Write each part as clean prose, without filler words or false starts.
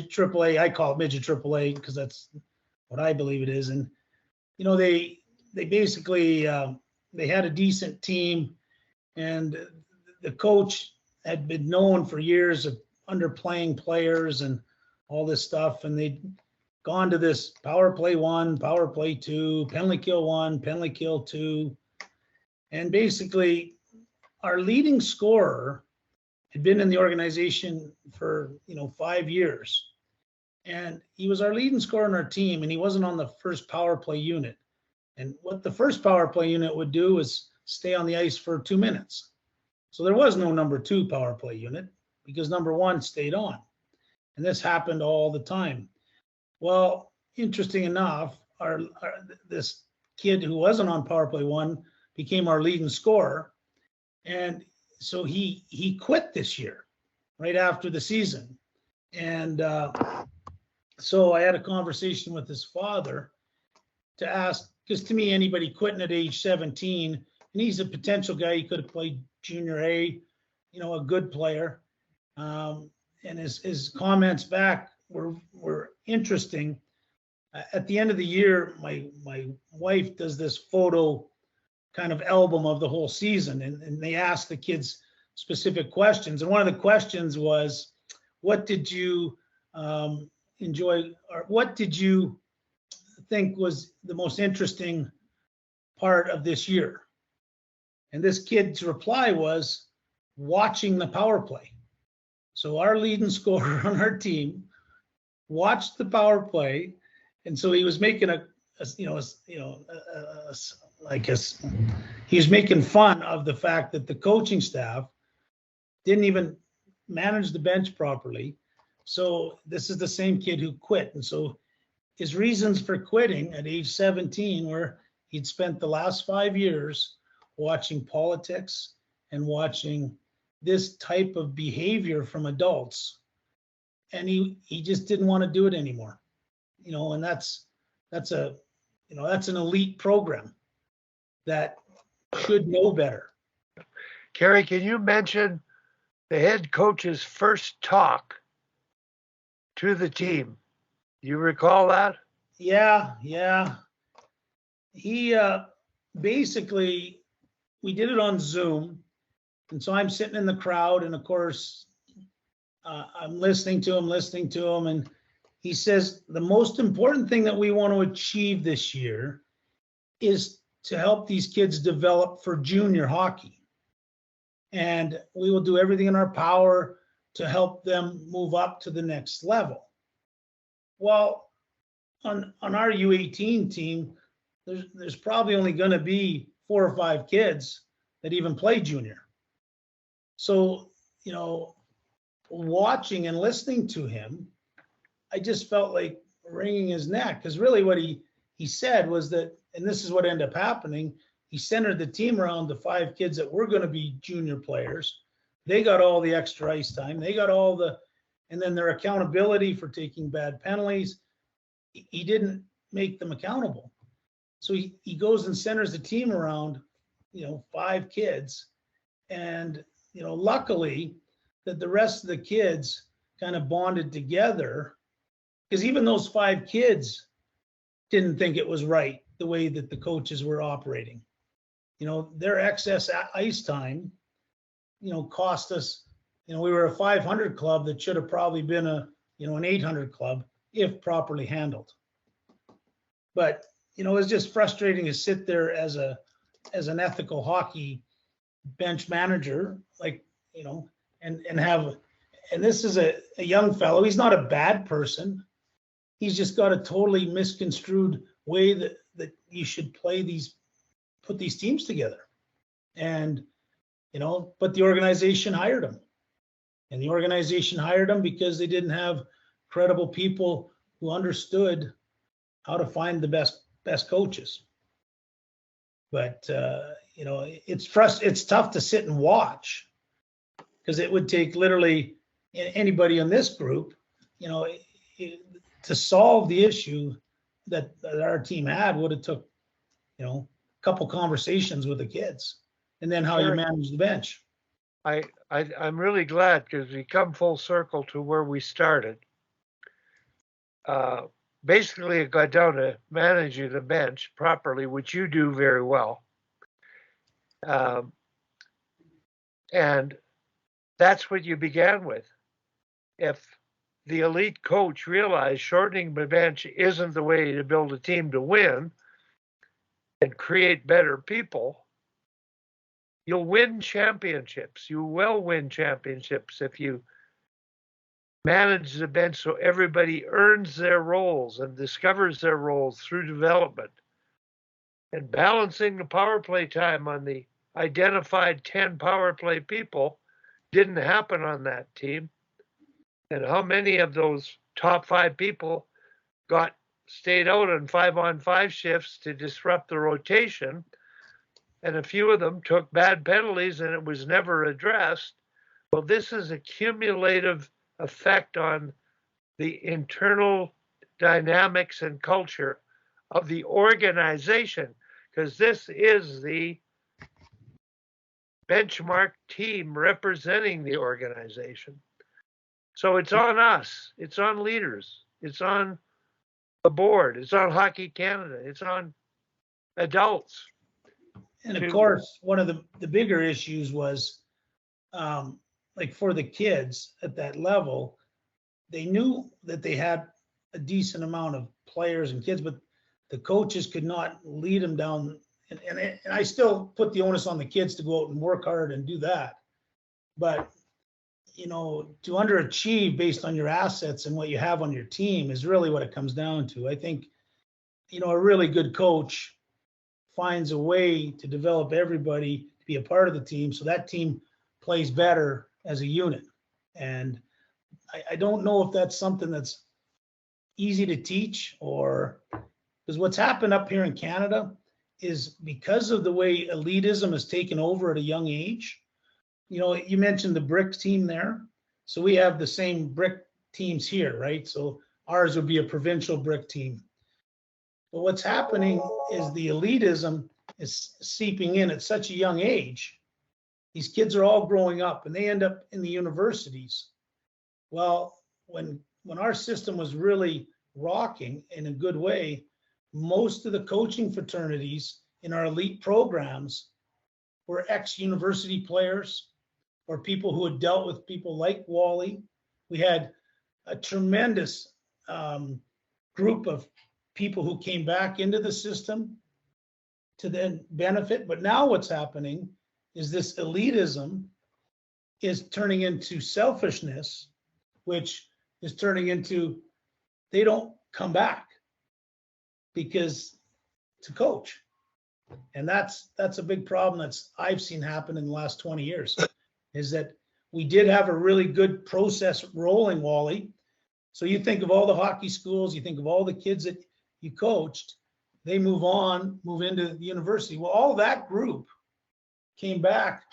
AAA. I call it midget AAA because that's what I believe it is. And they basically they had a decent team, and the coach had been known for years of underplaying players and all this stuff, and they'd gone to this power play 1, power play 2, penalty kill 1, penalty kill 2, and basically our leading scorer had been in the organization for 5 years, and he was our leading scorer on our team, and he wasn't on the first power play unit. And what the first power play unit would do is stay on the ice for 2 minutes. So there was no number 2 power play unit because number 1 stayed on. And this happened all the time. Well, interesting enough, this kid who wasn't on power play 1 became our leading scorer. And so he quit this year, right after the season. And so I had a conversation with his father to ask, because to me, anybody quitting at age 17, and he's a potential guy, he could have played junior A, a good player. And his comments back were interesting. At the end of the year, my wife does this photo kind of album of the whole season, and they asked the kids specific questions. And one of the questions was, what did you enjoy, or what did you think was the most interesting part of this year? And this kid's reply was watching the power play. So our leading scorer on our team watched the power play, and so he was making he was making fun of the fact that the coaching staff didn't even manage the bench properly. So this is the same kid who quit, and so his reasons for quitting at age 17 were he'd spent the last 5 years watching politics and watching this type of behavior from adults, and he just didn't want to do it anymore. And that's an elite program that should know better. Kerry, can you mention the head coach's first talk to the team? You recall that? Yeah. He basically, we did it on Zoom, and so I'm sitting in the crowd, and of course, I'm listening to him, and he says the most important thing that we want to achieve this year is to help these kids develop for junior hockey, and we will do everything in our power to help them move up to the next level. Well, on our U18 team, there's probably only going to be 4 or 5 kids that even play junior. So, watching and listening to him, I just felt like wringing his neck, because really what he said was that, and this is what ended up happening, he centered the team around the 5 kids that were going to be junior players. They got all the extra ice time. They got and then their accountability for taking bad penalties. He didn't make them accountable. So he goes and centers the team around, 5 kids. And, luckily that the rest of the kids kind of bonded together, because even those 5 kids didn't think it was right the way that the coaches were operating. Their excess ice time, cost us, we were a 500 club that should have probably been an 800 club if properly handled. But, it was just frustrating to sit there as an ethical hockey bench manager, and this is a young fellow. He's not a bad person. He's just got a totally misconstrued way that you should put these teams together. And, but the organization hired him. And the organization hired him because they didn't have credible people who understood how to find the best coaches. But, it's tough to sit and watch, because it would take literally anybody in this group, to solve the issue that our team had would have took, a couple conversations with the kids, and then how you manage the bench. I'm really glad, because we come full circle to where we started. basically it got down to managing the bench properly, which you do very well. Um, and that's what you began with. If the elite coach realized shortening the bench isn't the way to build a team to win and create better people, you'll win championships. You will win championships if you manage the bench so everybody earns their roles and discovers their roles through development. And balancing the power play time on the identified 10 power play people didn't happen on that team. And how many of those top 5 people stayed out on 5-on-5 shifts to disrupt the rotation? And a few of them took bad penalties and it was never addressed. Well, this is a cumulative effect on the internal dynamics and culture of the organization, because this is the benchmark team representing the organization. So it's on us, it's on leaders, it's on the board, it's on Hockey Canada, it's on adults. And of course, one of the bigger issues was like for the kids at that level, they knew that they had a decent amount of players and kids, but the coaches could not lead them down. And I still put the onus on the kids to go out and work hard and do that. But, you know, to underachieve based on your assets and what you have on your team is really what it comes down to. I think, you know, a really good coach finds a way to develop everybody to be a part of the team so that team plays better as a unit. And I don't know if that's something that's easy to teach, or because what's happened up here in Canada is because of the way elitism has taken over at a young age. You know, you mentioned the brick team there. So we have the same brick teams here, right? So ours would be a provincial brick team. But what's happening is the elitism is seeping in at such a young age. These kids are all growing up and they end up in the universities. Well, when our system was really rocking in a good way, most of the coaching fraternities in our elite programs were ex-university players or people who had dealt with people like Wally. We had a tremendous group of people who came back into the system to then benefit. But now what's happening is this elitism is turning into selfishness, which is turning into they don't come back because to coach. And that's a big problem that's I've seen happen in the last 20 years, is that we did have a really good process rolling, Wally. So you think of all the hockey schools, you think of all the kids that you coached, they move into the university. Well, all that group came back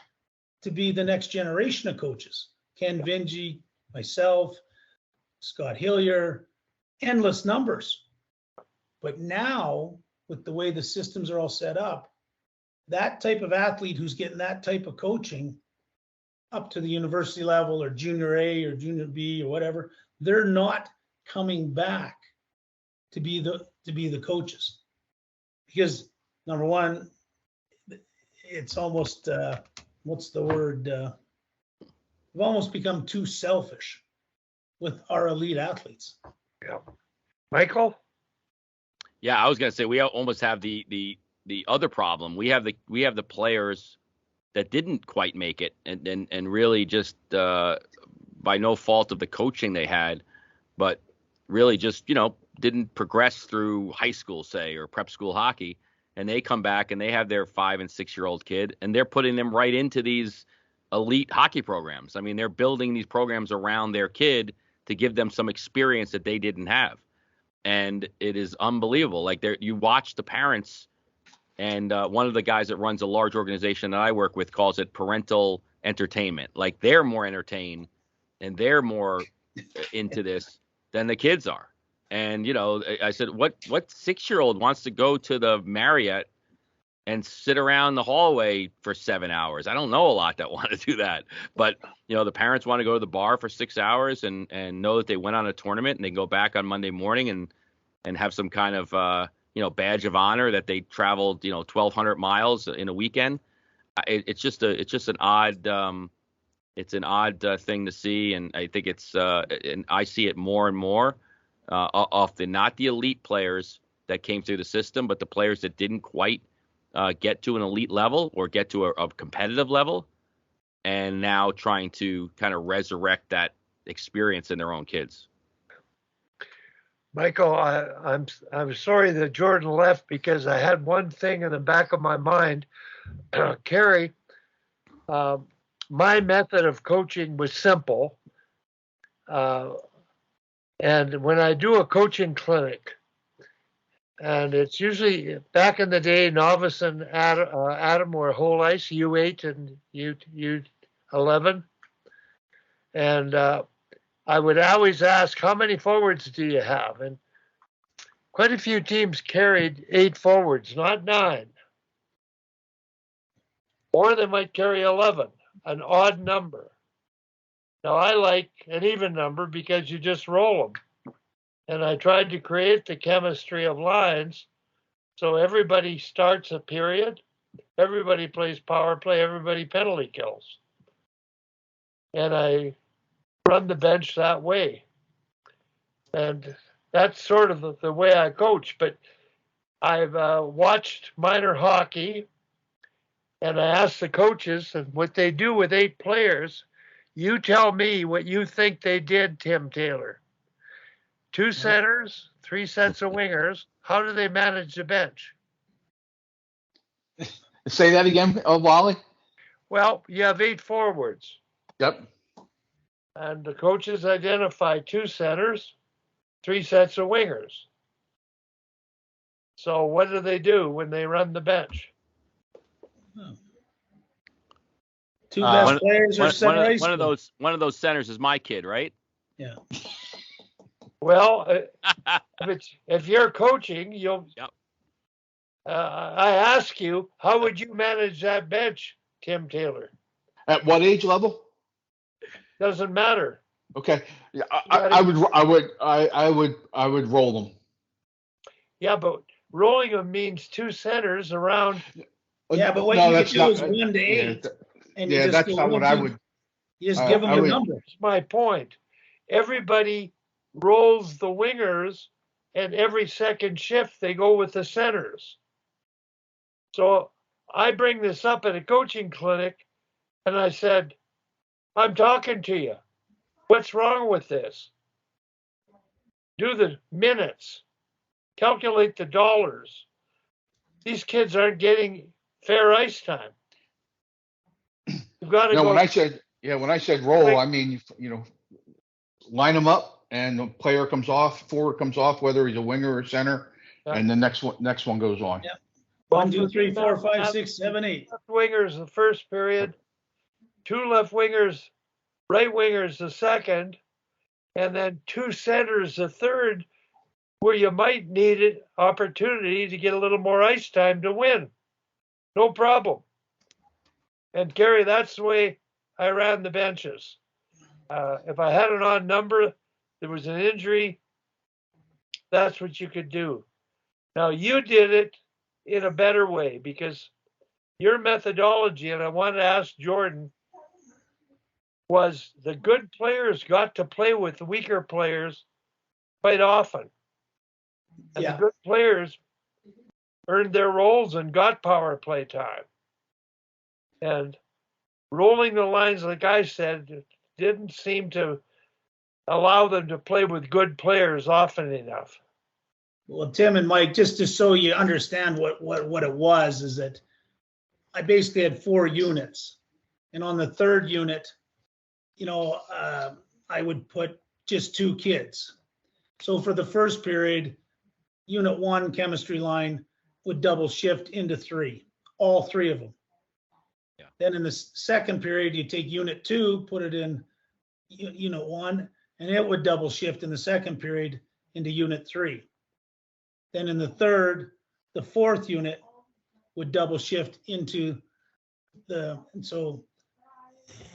to be the next generation of coaches. Ken Vingy, myself, Scott Hillier, endless numbers. But now, with the way the systems are all set up, that type of athlete who's getting that type of coaching up to the university level or junior A or junior B or whatever, they're not coming back to be the coaches. Because number one, it's almost what's the word? We've almost become too selfish with our elite athletes. Yeah. Michael? Yeah, I was gonna say we almost have the other problem. We have the players that didn't quite make it and really just by no fault of the coaching they had, but really just, you know, didn't progress through high school, say, or prep school hockey. And they come back and they have their 5 and 6 year old kid and they're putting them right into these elite hockey programs. I mean, they're building these programs around their kid to give them some experience that they didn't have. And it is unbelievable. Like you watch the parents, and one of the guys that runs a large organization that I work with calls it parental entertainment. Like they're more entertained and they're more into this than the kids are. And, you know, I said, what 6-year-old wants to go to the Marriott and sit around the hallway for 7 hours. I don't know a lot that want to do that, but the parents want to go to the bar for 6 hours and know that they went on a tournament and they go back on Monday morning and have some kind of badge of honor that they traveled 1,200 miles in a weekend. It's just an odd thing to see, and I think and I see it more and more often, not the elite players that came through the system, but the players that didn't quite get to an elite level or get to a competitive level, and now trying to kind of resurrect that experience in their own kids. Michael, I'm sorry that Jordan left, because I had one thing in the back of my mind. Kerry, my method of coaching was simple. And when I do a coaching clinic, and it's usually back in the day, novice and Adam were whole ice, U8 and U11. And I would always ask, how many forwards do you have? And quite a few teams carried 8 forwards, not 9. Or they might carry 11, an odd number. Now, I like an even number because you just roll them. And I tried to create the chemistry of lines so everybody starts a period, everybody plays power play, everybody penalty kills. And I run the bench that way. And that's sort of the way I coach. But I've watched minor hockey, and I ask the coaches and what they do with 8 players. You tell me what you think they did, Tim Taylor. 2 centers, 3 sets of wingers. How do they manage the bench? Say that again, Wally. Well, you have 8 forwards. Yep. And the coaches identify 2 centers, 3 sets of wingers. So what do they do when they run the bench? 2 best players are center ice. One of those centers is my kid, right? Yeah. Well, if you're coaching, you'll. Yep. I ask you, how would you manage that bench, Tim Taylor? At what age level? Doesn't matter. Okay. Yeah, I would roll them. Yeah, but rolling them means 2 centers around. Yeah, but what you could do is 1 to 8. Yeah, that's not what I would. You just give them a number. That's my point. Everybody rolls the wingers, and every second shift they go with the centers. So I bring this up at a coaching clinic, and I said, I'm talking to you. What's wrong with this? Do the minutes. Calculate the dollars. These kids aren't getting fair ice time. You've got to go. When I said roll, I mean, line them up, and the player comes off, forward comes off, whether he's a winger or center, and the next one goes on. Yep. 1, 2, 3, 4, 5, 6, 7, 8. Left wingers the first period, 2 left wingers, right wingers the second, and then 2 centers the third, where you might need an opportunity to get a little more ice time to win. No problem. And Gary, that's the way I ran the benches. If I had an odd number, there was an injury, that's what you could do. Now, you did it in a better way, because your methodology, and I want to ask Jordan, was the good players got to play with the weaker players quite often. And the good players earned their roles and got power play time. And rolling the lines, like I said, didn't seem to allow them to play with good players often enough. Well, Tim and Mike, just to so you understand what it was, is that I basically had 4 units. And on the 3rd unit, I would put just 2 kids. So for the first period, Unit 1 chemistry line would double shift into 3, all 3 of them. Yeah. Then in the second period, you take Unit 2, put it in Unit 1, and it would double shift in the second period into Unit 3. Then in the 4th unit, would double shift into and so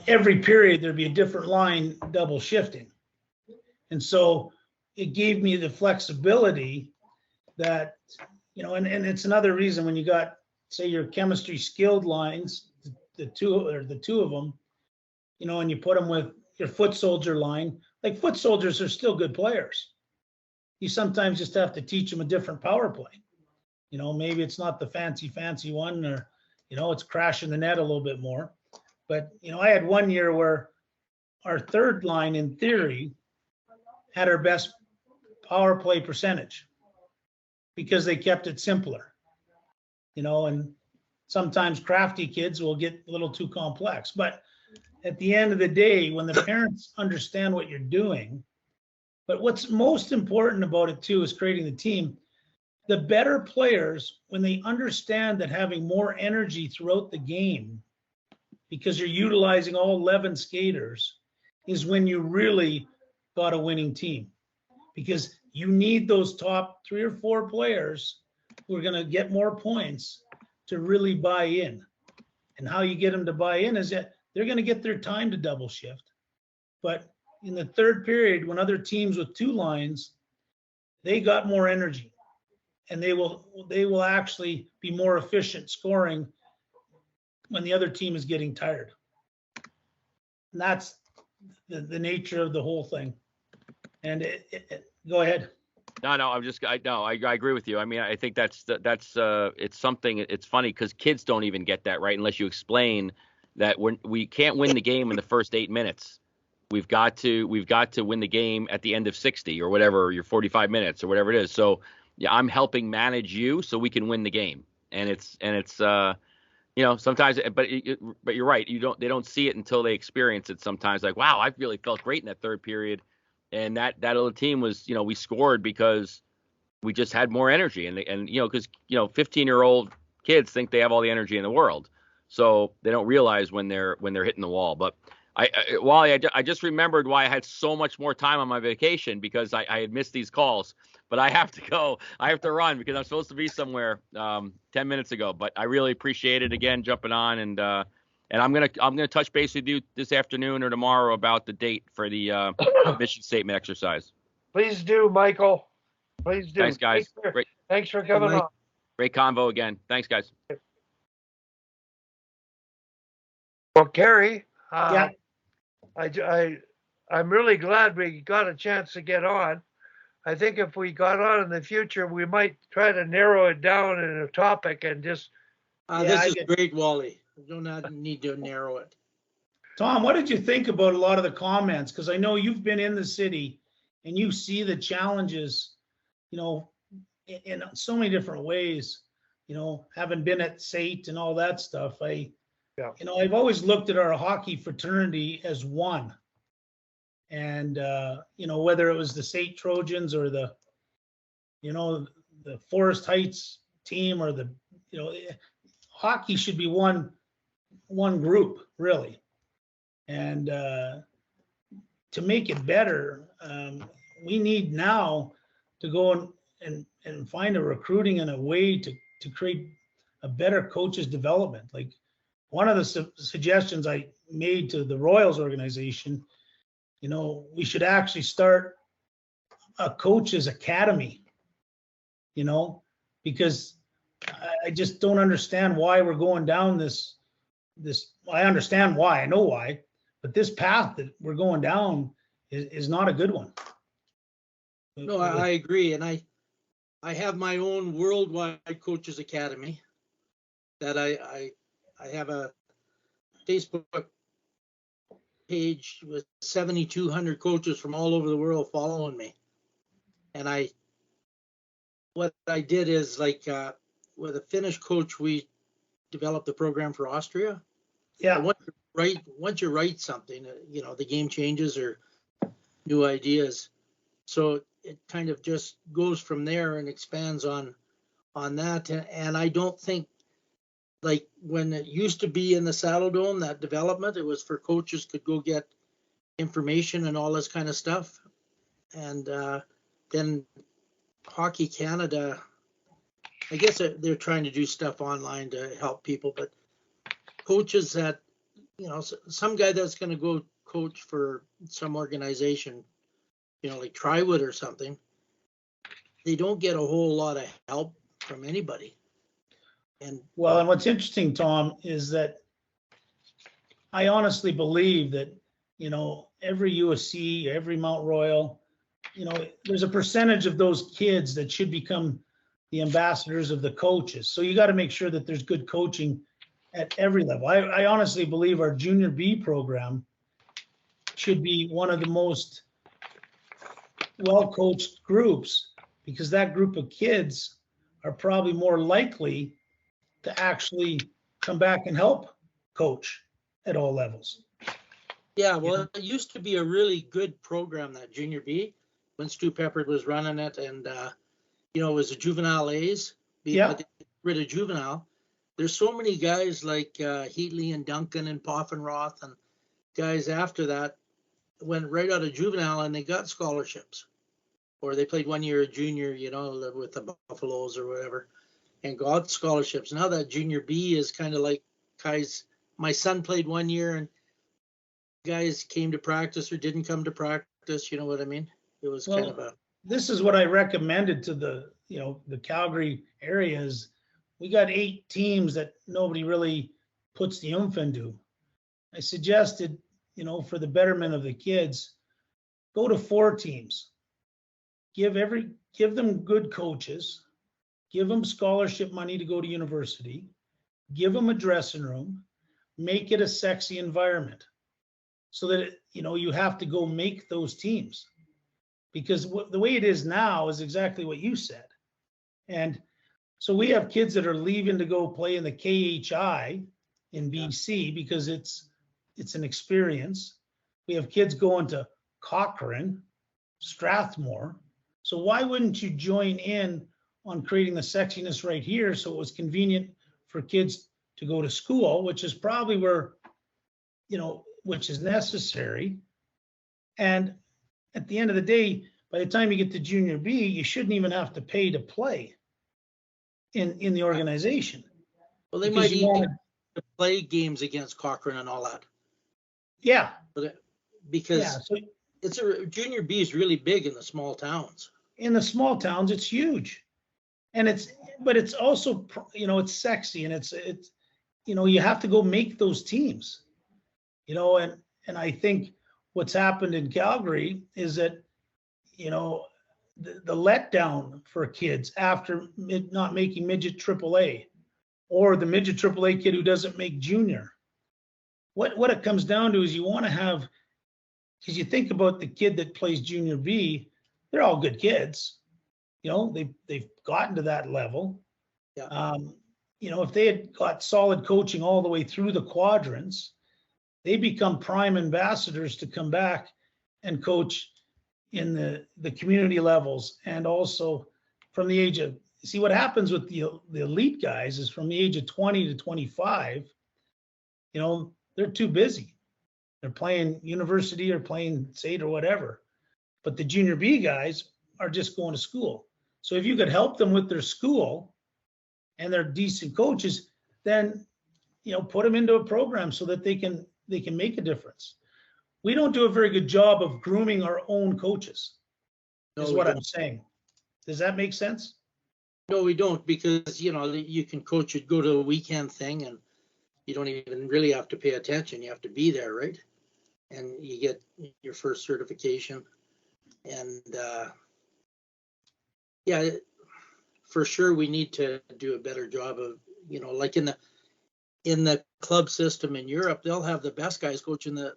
every period there'd be a different line double shifting. And so it gave me the flexibility that, and it's another reason when you got, say, your chemistry skilled lines, the two of them, and you put them with your foot soldier line, like foot soldiers are still good players. You sometimes just have to teach them a different power play. Maybe it's not the fancy one, or, it's crashing the net a little bit more. But, I had one year where our third line, in theory, had our best power play percentage because they kept it simpler, and sometimes crafty kids will get a little too complex. But at the end of the day, when the parents understand what you're doing, but what's most important about it too is creating the team. The better players, when they understand that having more energy throughout the game, because you're utilizing all 11 skaters, is when you really got a winning team. Because you need those top 3 or 4 players who are going to get more points to really buy in. And how you get them to buy in is that they're going to get their time to double shift. But in the third period, when other teams with 2 lines, they got more energy, and they will actually be more efficient scoring when the other team is getting tired. And that's the nature of the whole thing. And go ahead. No, I agree with you. I mean, I think that's it's something. It's funny because kids don't even get that right unless you explain that we can't win the game in the first 8 minutes. We've got to win the game at the end of 60 or whatever, your 45 minutes or whatever it is. So yeah, I'm helping manage you so we can win the game. And it's sometimes, but you're right. They don't see it until they experience it. Sometimes, like, wow, I really felt great in that third period, and that other team was, we scored because we just had more energy, and because 15-year-old kids think they have all the energy in the world, so they don't realize when they're hitting the wall. But Wally, I just remembered why I had so much more time on my vacation, because I had missed these calls. But I have to go. I have to run because I'm supposed to be somewhere 10 minutes ago. But I really appreciate it again jumping on, and I'm gonna touch base with you this afternoon or tomorrow about the date for the mission statement exercise. Please do, Michael. Please do. Thanks, guys. Thanks for coming on. Great convo again. Thanks, guys. Well, Kerry, Yeah. I'm really glad we got a chance to get on. I think if we got on in the future, we might try to narrow it down in a topic and just. This is great, Wally. We don't need to narrow it. Tom, what did you think about a lot of the comments? Because I know you've been in the city and you see the challenges, in so many different ways, having been at SAIT and all that stuff. I've always looked at our hockey fraternity as one. And, whether it was the SAIT Trojans or the Forest Heights team or hockey should be one group, really. And to make it better, we need now to go and find a recruiting and a way to create a better coaches development. Like one of the suggestions I made to the Royals organization, we should actually start a coaches academy, because I just don't understand why we're going down this. I understand why, I know why, but this path that we're going down is not a good one. No, I agree. And I have my own worldwide coaches academy that I have a Facebook page with 7,200 coaches from all over the world following me. And what I did is with a Finnish coach, we developed the program for Austria. Yeah. Once you write something, the game changes or new ideas. So it kind of just goes from there and expands on that. And I don't think, like when it used to be in the Saddle Dome, that development, it was for coaches could go get information and all this kind of stuff. And then Hockey Canada I guess they're trying to do stuff online to help people, but coaches that, some guy that's going to go coach for some organization, like Trywood or something, they don't get a whole lot of help from anybody. And what's interesting, Tom, is that I honestly believe that, every USC, every Mount Royal, there's a percentage of those kids that should become the ambassadors of the coaches. So you got to make sure that there's good coaching at every level. I honestly believe our junior B program should be one of the most well-coached groups, because that group of kids are probably more likely to actually come back and help coach at all levels. Yeah, well, it used to be a really good program, that junior B, when Stu Peppard was running it, and it was a juvenile A's. Yeah. But they got rid of juvenile. There's so many guys like Heatley and Duncan and Poffenroth and guys after that went right out of juvenile and they got scholarships, or they played 1 year junior, with the Buffaloes or whatever, and got scholarships. Now that junior B is kind of like guys. My son played 1 year and guys came to practice or didn't come to practice. You know what I mean? It was kind of a. This is what I recommended to the Calgary area is we got 8 teams that nobody really puts the oomph into. I suggested, for the betterment of the kids, go to 4 teams. Give them good coaches, give them scholarship money to go to university, give them a dressing room, make it a sexy environment, so that you have to go make those teams, because the way it is now is exactly what you said. And so we have kids that are leaving to go play in the KHI in BC because it's an experience. We have kids going to Cochrane, Strathmore. So why wouldn't you join in on creating the sexiness right here, so it was convenient for kids to go to school, which is probably where, which is necessary. And at the end of the day, by the time you get to junior B, you shouldn't even have to pay to play in the organization. Well, they might even play games against Cochrane and all that. Yeah. Because it's junior B is really big in the small towns. In the small towns, it's huge. And it's also, it's sexy, and it's you have to go make those teams, and I think what's happened in Calgary is that, the letdown for kids after not making midget AAA, or the midget AAA kid who doesn't make junior. What it comes down to is you want to have, because you think about the kid that plays junior B, they're all good kids. They've gotten to that level. Yeah. If they had got solid coaching all the way through the quadrants, they become prime ambassadors to come back and coach in the community levels, and also from the age of, see what happens with the elite guys is from the age of 20 to 25, they're too busy. They're playing university or playing state or whatever. But the junior B guys are just going to school. So if you could help them with their school and they're decent coaches, then, put them into a program so that they can make a difference. We don't do a very good job of grooming our own coaches, is what I'm saying. Does that make sense? No, we don't, because, you can coach it, go to a weekend thing, and you don't even really have to pay attention. You have to be there, right? And you get your first certification. And, for sure, we need to do a better job of, like in the club system in Europe, they'll have the best guys coaching the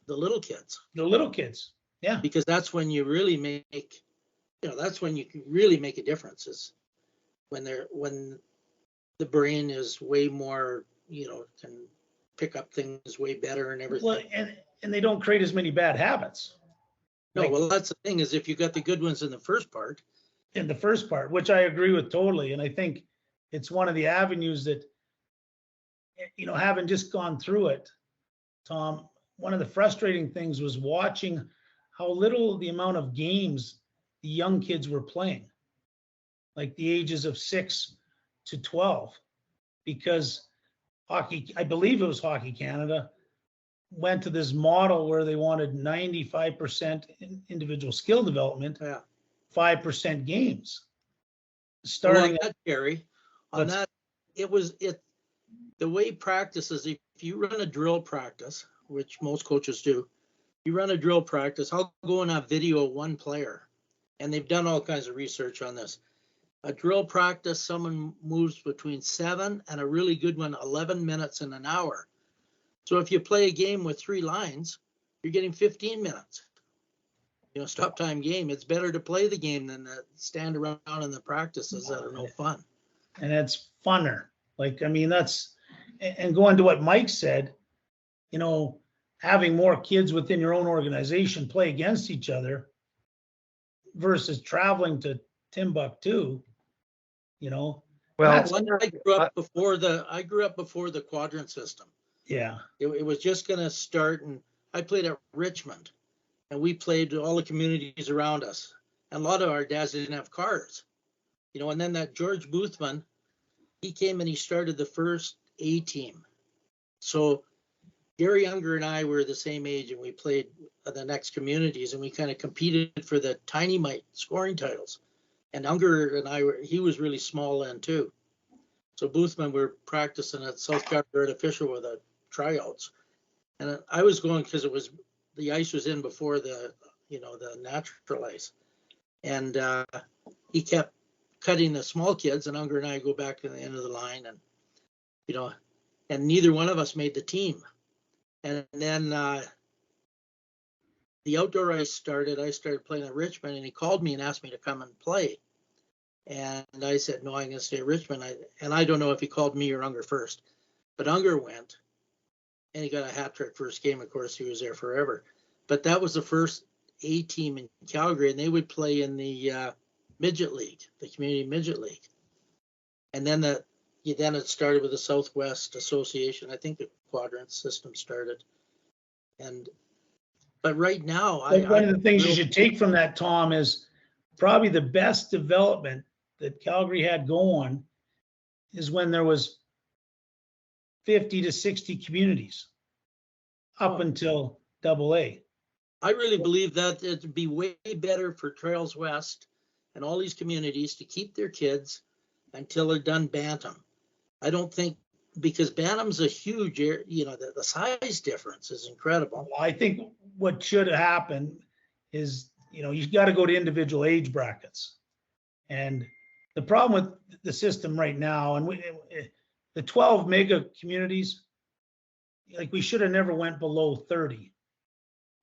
little kids. The little kids, yeah. Because that's when you really make, that's when you can really make a difference, is when the brain is way more, can pick up things way better and everything. Well, and they don't create as many bad habits. No, well, that's the thing, is if you got the good ones in the first part. In the first part, which I agree with totally. And I think it's one of the avenues that, having just gone through it, Tom, one of the frustrating things was watching how little the amount of games the young kids were playing, like the ages of 6 to 12 because I believe it was Hockey Canada, went to this model where they wanted 95% individual skill development, Yeah. 5% games. Well, Starting on that, Gary, on Let's- that, the way practice is, if you run a drill practice, which most coaches do, you run a drill practice, I'll go and have video of one player. And they've done all kinds of research on this. A drill practice, someone moves between 7 and a really good one, 11 minutes in an hour. So if you play a game with 3 lines, you're getting 15 minutes. Stop time game. It's better to play the game than to stand around in the practices that are no fun. and it's funner. Like, I mean, that's, and going to what Mike said, having more kids within your own organization play against each other versus traveling to Timbuktu, Well, that's- I grew up before the quadrant system. yeah. It was just going to start, and I played at Richmond, and we played all the communities around us. And a lot of our dads didn't have cars, and then that George Boothman, he came and he started the first A team. So Gary Unger and I were the same age, and we played the next communities, and we kind of competed for the tiny mite scoring titles. And Unger and he was really small then too. So Boothman, we're practicing at South Carolina Artificial with the tryouts. And I was going because the ice was in before the natural ice. And he kept cutting the small kids, and Unger and I go back to the end of the line, and and neither one of us made the team. And then the outdoor ice started. I started playing at Richmond, and he called me and asked me to come and play. And I said, no, I'm going to stay at Richmond. I don't know if he called me or Unger first, but Unger went, and he got a hat trick first game. Of course, he was there forever. But that was the first A team in Calgary, and they would play in the midget league, the community midget league. And then it started with the Southwest Association. I think the quadrant system started. But right now, One of the things you should take from that, Tom, is probably the best development that Calgary had going is when there was 50 to 60 communities up until AA. I really believe that it'd be way better for Trails West and all these communities to keep their kids until they're done Bantam. I don't think, because Bantam's a huge, the size difference is incredible. Well, I think what should happen is, you've got to go to individual age brackets. And the problem with the system right now, and the 12 mega communities, like, we should have never went below 30.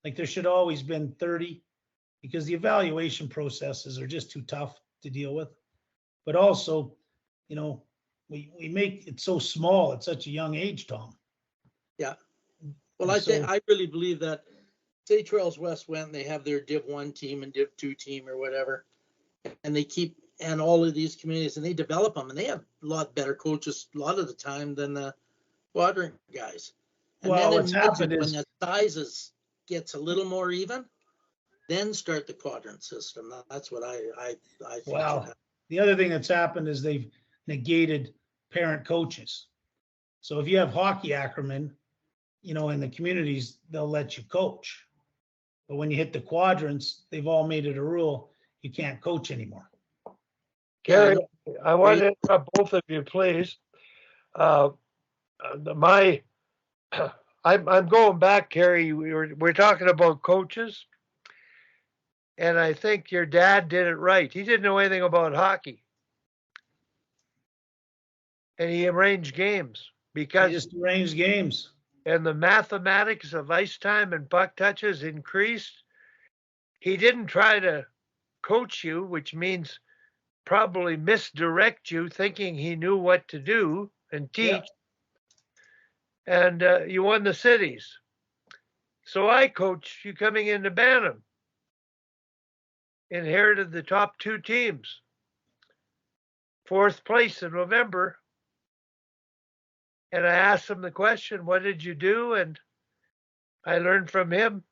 Like, there should always been 30, because the evaluation processes are just too tough to deal with. But also, we make it so small at such a young age, Tom. Yeah. Well, I really believe that, say Trails West went and they have their Div 1 team and Div 2 team or whatever, and they keep, and all of these communities, and they develop them, and they have a lot better coaches a lot of the time than the quadrant guys. And Well, then what's happened when is, the sizes gets a little more even, then start the quadrant system. That's what I think. well, the other thing that's happened is they've negated parent coaches. So if you have hockey acronym, in the communities, they'll let you coach. But when you hit the quadrants, they've all made it a rule, you can't coach anymore. Gary, I want to interrupt both of you, please. I'm going back, Gary. We're talking about coaches, and I think your dad did it right. He didn't know anything about hockey, and he arranged games They because, just arrange games. and the mathematics of ice time and puck touches increased. He didn't try to coach you, which means probably misdirect you, thinking he knew what to do and teach. Yep. And you won the cities. So I coached you coming into Bantam. Inherited the top 2 teams. 4th place in November. And I asked him the question, what did you do? And I learned from him,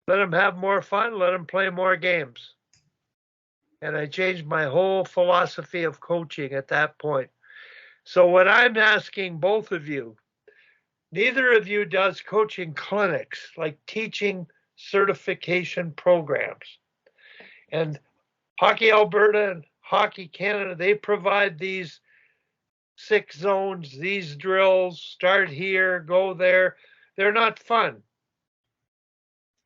let him have more fun, let him play more games. And I changed my whole philosophy of coaching at that point. So what I'm asking both of you, neither of you does coaching clinics, like teaching certification programs. And Hockey Alberta and Hockey Canada, they provide these 6 zones, these drills, start here, go there. They're not fun.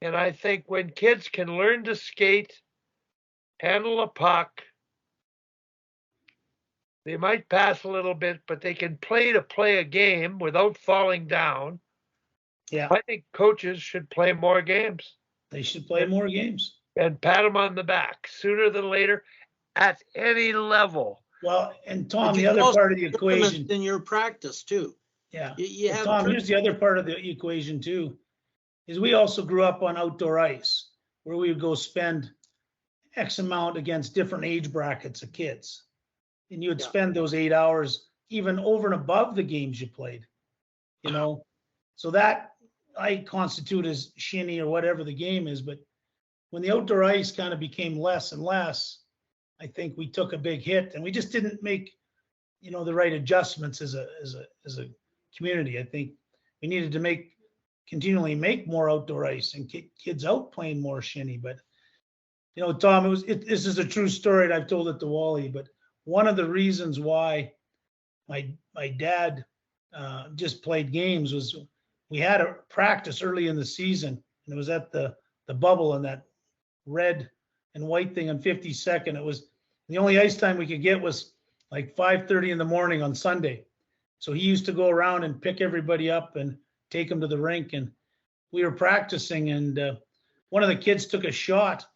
And I think when kids can learn to skate, handle a puck, they might pass a little bit, but they can play to play a game without falling down. Yeah, I think coaches should play more games they should play more games. and pat them on the back sooner than later at any level. Well, and But Tom, you the other can also part of the implement equation, in your practice too. yeah. You Well, have Tom, here's the other part of the equation too, is we also grew up on outdoor ice where we would go spend X amount against different age brackets of kids. And you would Yeah. spend those 8 hours even over and above the games you played, you know? So that I constitute as shinny or whatever the game is, but when the outdoor ice kind of became less and less, I think we took a big hit and we just didn't make, the right adjustments as a community. I think we needed to continually make more outdoor ice and get kids out playing more shinny. But Tom, this is a true story, and I've told it to Wally. But one of the reasons why my dad just played games was we had a practice early in the season, and it was at the bubble and that red and white thing on 52nd. It was the only ice time we could get was like 5:30 in the morning on Sunday. So he used to go around and pick everybody up and take them to the rink. And we were practicing, and one of the kids took a shot,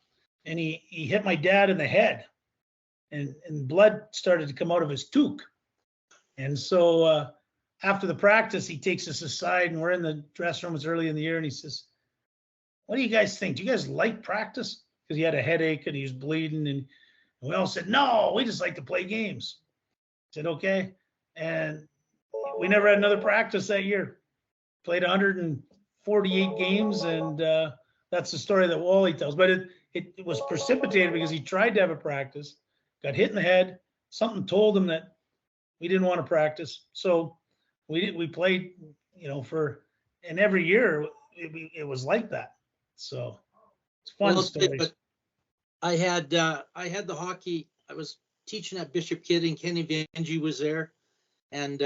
and he hit my dad in the head, and blood started to come out of his toque. And so after the practice, he takes us aside, and we're in the dressing room. It's early in the year, and he says, "What do you guys think? Do you guys like practice?" Because he had a headache and he was bleeding, and we all said, "No, we just like to play games." I said, "Okay." And we never had another practice that year. Played 148 games, and that's the story that Wally tells. But it was precipitated because he tried to have a practice, got hit in the head. Something told him that we didn't want to practice, so we played, and every year it was like that. So it's fun stories. But I had the hockey. I was teaching at Bishop Kidd, and Kenny Benji was there, and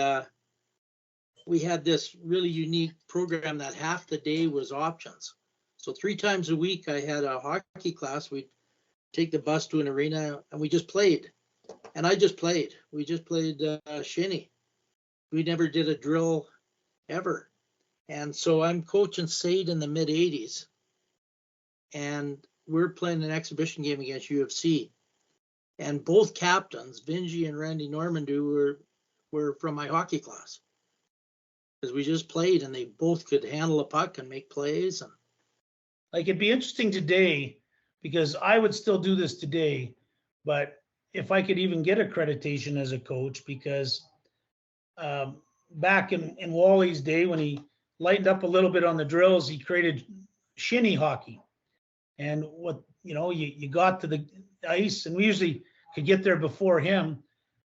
we had this really unique program that half the day was options. So 3 times a week, I had a hockey class. We'd take the bus to an arena, and we just played. And I just played. We just played shinny. We never did a drill ever. And so I'm coaching SAID in the mid 80s, and we're playing an exhibition game against UFC. And both captains, Benji and Randy Normandeau, were from my hockey class, because we just played, and they both could handle a puck and make plays. And like, it'd be interesting today, because I would still do this today, but if I could even get accreditation as a coach, because back in Wally's day, when he lightened up a little bit on the drills, he created shinny hockey. And what, you got to the ice, and we usually could get there before him.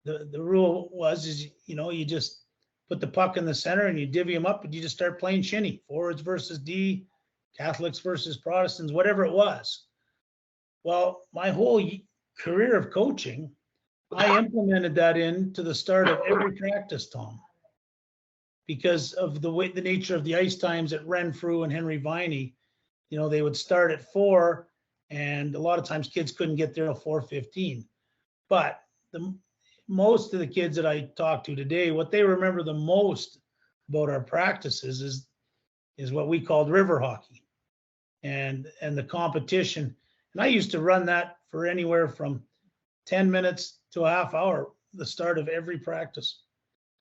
The rule was, you just put the puck in the center and you divvy them up, and you just start playing shinny, forwards versus D, Catholics versus Protestants, whatever it was. Well, my whole career of coaching, I implemented that into the start of every practice, Tom, because of the nature of the ice times at Renfrew and Henry Viney. They would start at 4, and a lot of times kids couldn't get there till 4:15. But most of the kids that I talk to today, what they remember the most about our practices is what we called river hockey, and the competition. And I used to run that for anywhere from 10 minutes to a half hour, the start of every practice.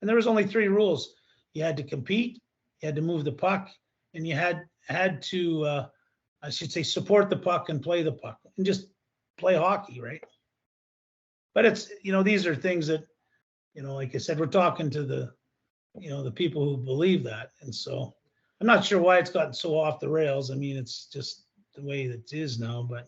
And there was only 3 rules. You had to compete, you had to move the puck, and you had to, I should say, support the puck and play the puck and just play hockey, right? But it's, these are things that, like I said, we're talking to the people who believe that. And so I'm not sure why it's gotten so off the rails. I mean, it's just the way it is now, but